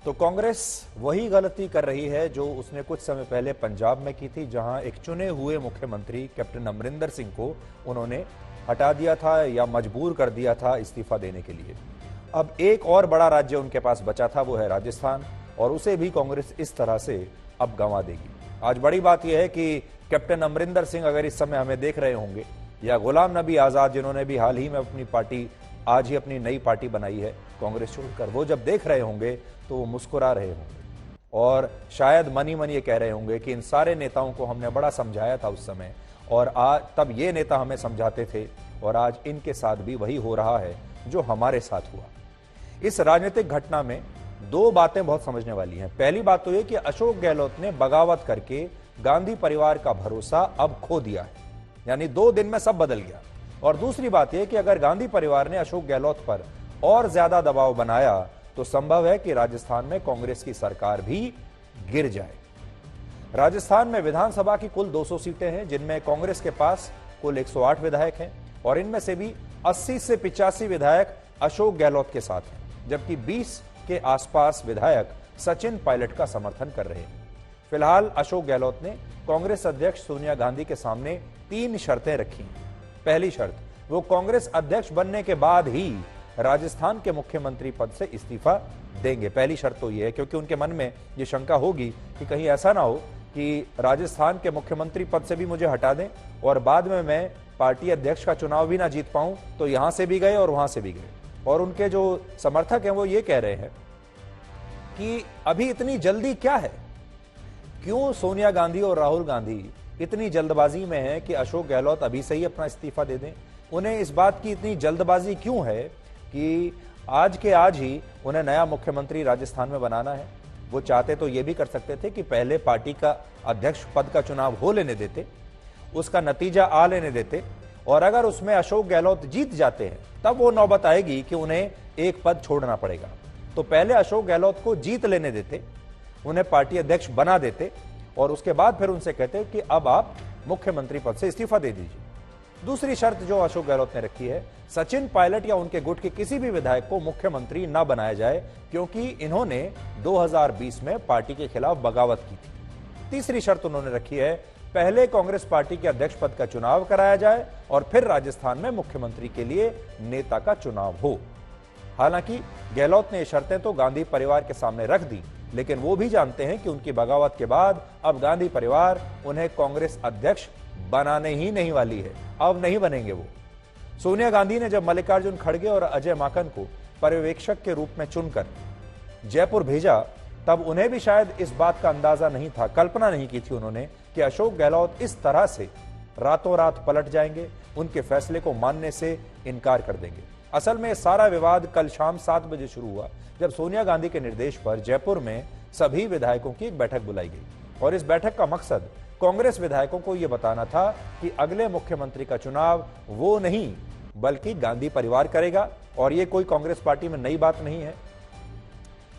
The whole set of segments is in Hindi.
तो कांग्रेस वही गलती कर रही है जो उसने कुछ समय पहले पंजाब में की थी, जहां एक चुने हुए मुख्यमंत्री कैप्टन अमरिंदर सिंह को उन्होंने हटा दिया था या मजबूर कर दिया था इस्तीफा देने के लिए। अब एक और बड़ा राज्य उनके पास बचा था, वो है राजस्थान, और उसे भी कांग्रेस इस तरह से अब गंवा देगी। आज बड़ी बात यह है कि कैप्टन अमरिंदर सिंह अगर इस समय हमें देख रहे होंगे, या गुलाम नबी आजाद जिन्होंने भी हाल ही में अपनी पार्टी, आज ही अपनी नई पार्टी बनाई है कांग्रेस छोड़कर, वो जब देख रहे होंगे तो वो मुस्कुरा रहे होंगे और शायद मनी मन ये कह रहे होंगे कि इन सारे नेताओं को हमने बड़ा समझाया था उस समय, और आज तब ये नेता हमें समझाते थे, और आज इनके साथ भी वही हो रहा है जो हमारे साथ हुआ। इस राजनीतिक घटना में दो बातें बहुत समझने वाली हैं। पहली बात तो ये कि अशोक गहलोत ने बगावत करके गांधी परिवार का भरोसा अब खो दिया है, यानी 2 दिन में सब बदल गया। और दूसरी बात यह कि अगर गांधी परिवार ने अशोक गहलोत पर और ज्यादा दबाव बनाया तो संभव है कि राजस्थान में कांग्रेस की सरकार भी गिर जाए। राजस्थान में विधानसभा की कुल 200 सीटें हैं, जिनमें कांग्रेस के पास कुल 108 विधायक हैं, और इनमें से भी 80 से 85 विधायक अशोक गहलोत के साथ हैं, जबकि 20 के आसपास विधायक सचिन पायलट का समर्थन कर रहे हैं। फिलहाल अशोक गहलोत ने कांग्रेस अध्यक्ष सोनिया गांधी के सामने 3 शर्तें रखी। पहली शर्त, वो कांग्रेस अध्यक्ष बनने के बाद ही राजस्थान के मुख्यमंत्री पद से इस्तीफा देंगे। पहली शर्त तो ये है, क्योंकि उनके मन में ये शंका होगी कि कहीं ऐसा ना हो कि राजस्थान के मुख्यमंत्री पद से भी मुझे हटा दें और बाद में मैं पार्टी अध्यक्ष का चुनाव भी ना जीत पाऊं, तो यहां से भी गए और वहां से भी गए। और उनके जो समर्थक हैं वो ये कह रहे हैं कि अभी इतनी जल्दी क्या है, क्यों सोनिया गांधी और राहुल गांधी इतनी जल्दबाजी में है कि अशोक गहलोत अभी से ही अपना इस्तीफा दे दें। उन्हें इस बात की इतनी जल्दबाजी क्यों है कि आज के आज ही उन्हें नया मुख्यमंत्री राजस्थान में बनाना है। वो चाहते तो ये भी कर सकते थे कि पहले पार्टी का अध्यक्ष पद का चुनाव हो लेने देते, उसका नतीजा आ लेने देते, और अगर उसमें अशोक गहलोत जीत जाते हैं तब वो नौबत आएगी कि उन्हें एक पद छोड़ना पड़ेगा। तो पहले अशोक गहलोत को जीत लेने देते, उन्हें पार्टी अध्यक्ष बना देते, और उसके बाद फिर उनसे कहते कि अब आप मुख्यमंत्री पद से इस्तीफा दे दीजिए। दूसरी शर्त जो अशोक गहलोत ने रखी है, सचिन पायलट या उनके गुट के किसी भी विधायक को मुख्यमंत्री न बनाया जाए, क्योंकि इन्होंने 2020 में पार्टी के खिलाफ बगावत की थी। तीसरी शर्त उन्होंने रखी है, पहले कांग्रेस पार्टी के अध्यक्ष पद का चुनाव कराया जाए और फिर राजस्थान में मुख्यमंत्री के लिए नेता का चुनाव हो। हालांकि गहलोत ने ये शर्तें तो गांधी परिवार के सामने रख दी, लेकिन वो भी जानते हैं कि उनकी बगावत के बाद अब गांधी परिवार उन्हें कांग्रेस अध्यक्ष बनाने ही नहीं वाली है। अब नहीं बनेंगे वो। सोनिया गांधी ने जब मल्लिकार्जुन खड़गे और अजय माकन को पर्यवेक्षक के रूप में चुनकर जयपुर भेजा, तब उन्हें भी शायद इस बात का अंदाजा नहीं था, कल्पना नहीं की थी उन्होंने कि अशोक गहलोत इस तरह से रातों रात पलट जाएंगे, उनके फैसले को मानने से इनकार कर देंगे। असल में सारा विवाद कल शाम 7 बजे शुरू हुआ, जब सोनिया गांधी के निर्देश पर जयपुर में सभी विधायकों की एक बैठक बुलाई गई, और इस बैठक का मकसद कांग्रेस विधायकों को यह बताना था कि अगले मुख्यमंत्री का चुनाव वो नहीं बल्कि गांधी परिवार करेगा। और ये कोई कांग्रेस पार्टी में नई बात नहीं है,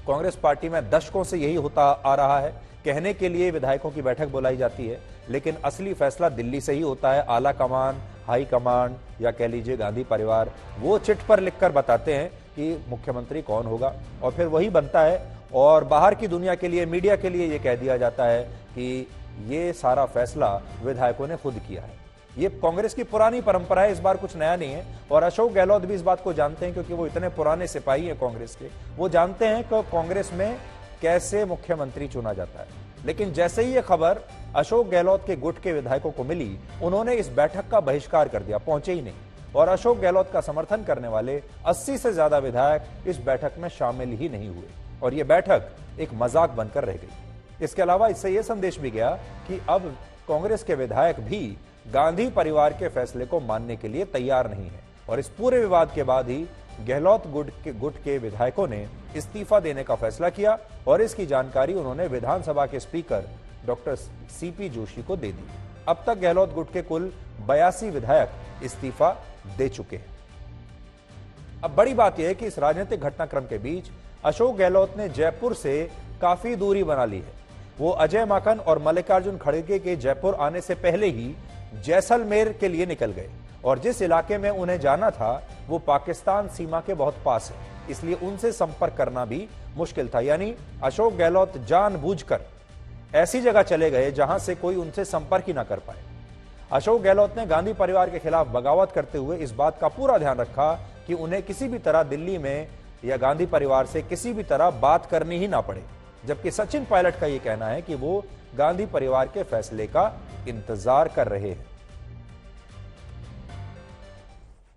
कांग्रेस पार्टी में दशकों से यही होता आ रहा है। कहने के लिए विधायकों की बैठक बुलाई जाती है, लेकिन असली फैसला दिल्ली से ही होता है। आला कमान, हाई कमांड, या कह लीजिए गांधी परिवार, वो चिट पर लिखकर बताते हैं कि मुख्यमंत्री कौन होगा, और फिर वही बनता है। और बाहर की दुनिया के लिए, मीडिया के लिए ये कह दिया जाता है कि ये सारा फैसला विधायकों ने खुद किया है। ये कांग्रेस की पुरानी परंपरा है, इस बार कुछ नया नहीं है। और अशोक गहलोत भी इस बात को जानते हैं, क्योंकि वो इतने पुराने सिपाही हैं कांग्रेस के। वो जानते हैं कि कांग्रेस में कैसे मुख्यमंत्री चुना जाता है। लेकिन जैसे ही ये खबर अशोक गहलोत के गुट के विधायकों को मिली, उन्होंने इस बैठक का बहिष्कार कर दिया, पहुंचे ही नहीं। और अशोक गहलोत का समर्थन करने वाले 80 से ज्यादा विधायक इस बैठक में शामिल ही नहीं हुए, और ये बैठक एक मजाक बनकर रह गई। इसके अलावा इससे यह संदेश भी गया कि अब कांग्रेस के विधायक भी गांधी परिवार के फैसले को मानने के लिए तैयार नहीं है। और इस पूरे विवाद के बाद ही गहलोत गुट के विधायकों ने इस्तीफा देने का फैसला किया, और इसकी जानकारी उन्होंने विधानसभा के स्पीकर डॉक्टर सीपी जोशी को दे दी। अब तक गहलोत गुट के कुल 82 विधायक इस्तीफा दे चुके हैं। अब बड़ी बात यह है कि इस राजनीतिक घटनाक्रम के बीच अशोक गहलोत ने जयपुर से काफी दूरी बना ली है। वो अजय माकन और मल्लिकार्जुन खड़गे के जयपुर आने से पहले ही जैसलमेर के लिए निकल गए, और जिस इलाके में उन्हें जाना था वो पाकिस्तान सीमा के बहुत पास है। इसलिए उनसे संपर्क करना भी मुश्किल था। यानी अशोक गहलोत जानबूझकर ऐसी जगह चले गए जहां से कोई उनसे संपर्क ही ना कर पाए। अशोक गहलोत ने गांधी परिवार के खिलाफ बगावत करते हुए इस बात का पूरा ध्यान रखा कि उन्हें किसी भी तरह दिल्ली में या गांधी परिवार से किसी भी तरह बात करनी ही ना पड़े। जबकि सचिन पायलट का यह कहना है कि वो गांधी परिवार के फैसले का इंतजार कर रहे हैं।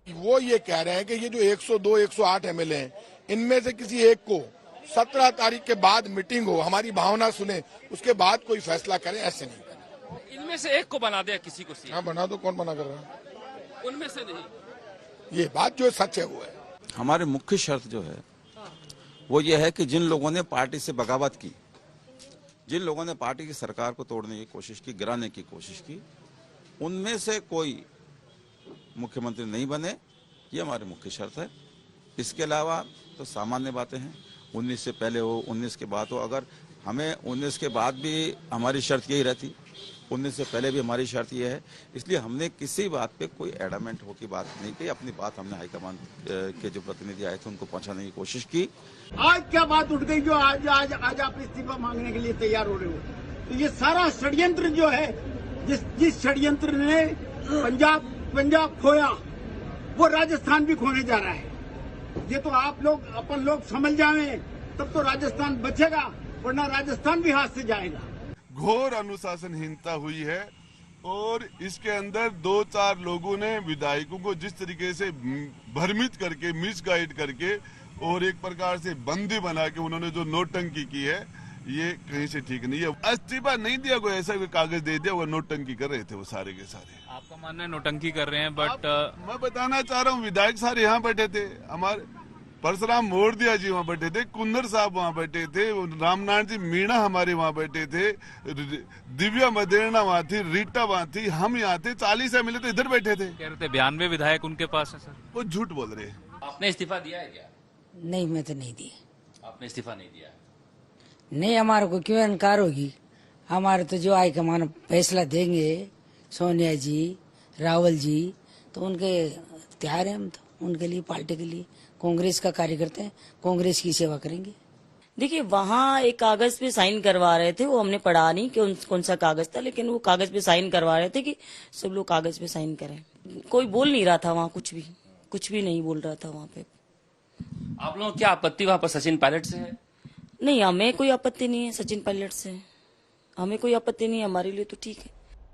वो ये कह रहे हैं कि ये जो 102, 108 एमएलए हैं, इनमें से किसी एक को 17 तारीख के बाद मीटिंग हो, हमारी भावना सुने, उसके बाद कोई फैसला करें, ऐसे नहीं करें। इनमें से एक को बना दे किसी को सीएम। हाँ बना दो, कौन मना कर रहा है? उनमें से नहीं। ये बात जो सच है वो है। हमारी मुख्य शर्त जो है वो ये है कि जिन लोगों ने पार्टी से बगावत की, जिन लोगों ने पार्टी की सरकार को तोड़ने की कोशिश की, गिराने की कोशिश की, उनमें से कोई मुख्यमंत्री नहीं बने, ये हमारी मुख्य शर्त है। इसके अलावा तो सामान्य बातें हैं, 19 से पहले हो, 19 के बाद हो। अगर हमें 19 के बाद भी हमारी शर्त यही रहती, 19 से पहले भी हमारी शर्त यह है, इसलिए हमने किसी बात पे कोई एडामेंट हो की बात नहीं की। अपनी बात हमने हाईकमान के जो प्रतिनिधि आए थे उनको पहुंचाने की कोशिश की। आज क्या बात उठ गई जो आज आज आज आप इस्तीफा मांगने के लिए तैयार हो रहे हो? तो ये सारा षड्यंत्र जो है, जिस षड्यंत्र ने पंजाब खोया, वो राजस्थान भी खोने जा रहा है। ये तो आप लोग अपन लोग समझ जाएं, तब तो राजस्थान बचेगा, वरना राजस्थान भी हाथ से जाएगा। घोर अनुशासनहीनता हुई है और इसके अंदर 2-4 लोगों ने विधायकों को जिस तरीके से भ्रमित करके, मिसगाइड करके और एक प्रकार से बंदी बना के उन्होंने जो नोटंकी की है, ये कहीं से ठीक नहीं है। इस्तीफा नहीं दिया, कोई ऐसा कोई कागज दे दिया, वो नोटंकी कर रहे थे वो सारे के सारे। आपका मानना है नोटंकी कर रहे हैं, बट मैं बताना चाह रहा हूँ, विधायक सारे यहाँ बैठे थे, हमारे परशुराम मोरदिया जी वहाँ बैठे थे, कुंदर साहब वहाँ बैठे थे, रामनारायण जी मीणा हमारे वहाँ बैठे थे, दिव्या मदेरणा वहाँ थी, रीटा वहाँ थी, हम यहाँ थे, 40 एमएलए तो इधर बैठे थे। कह रहे थे 92 विधायक उनके पास है सर। वो झूठ बोल रहे। आपने इस्तीफा दिया है क्या? नहीं, मैं तो नहीं दी। आपने इस्तीफा नहीं दिया? नहीं, हमारे को क्यों इनकार होगी? हमारे तो जो हाईकमान फैसला देंगे, सोनिया जी, राहुल जी, तो उनके तैयार हैं हम तो, उनके लिए, पार्टी के लिए। कांग्रेस का कार्यकर्ता है, कांग्रेस की सेवा करेंगे। देखिए, वहाँ एक कागज पे साइन करवा रहे थे, वो हमने पढ़ा नहीं कि कौन सा कागज था, लेकिन वो कागज पे साइन करवा रहे थे कि सब लोग कागज पे साइन करें। कोई बोल नहीं रहा था वहाँ, कुछ भी नहीं बोल रहा था वहाँ पे। आप लोगों को क्या आपत्ति वहाँ पर सचिन पायलट से है? नहीं, हमें कोई आपत्ति नहीं है सचिन पायलट से, हमें कोई आपत्ति नहीं है, हमारे लिए तो ठीक है।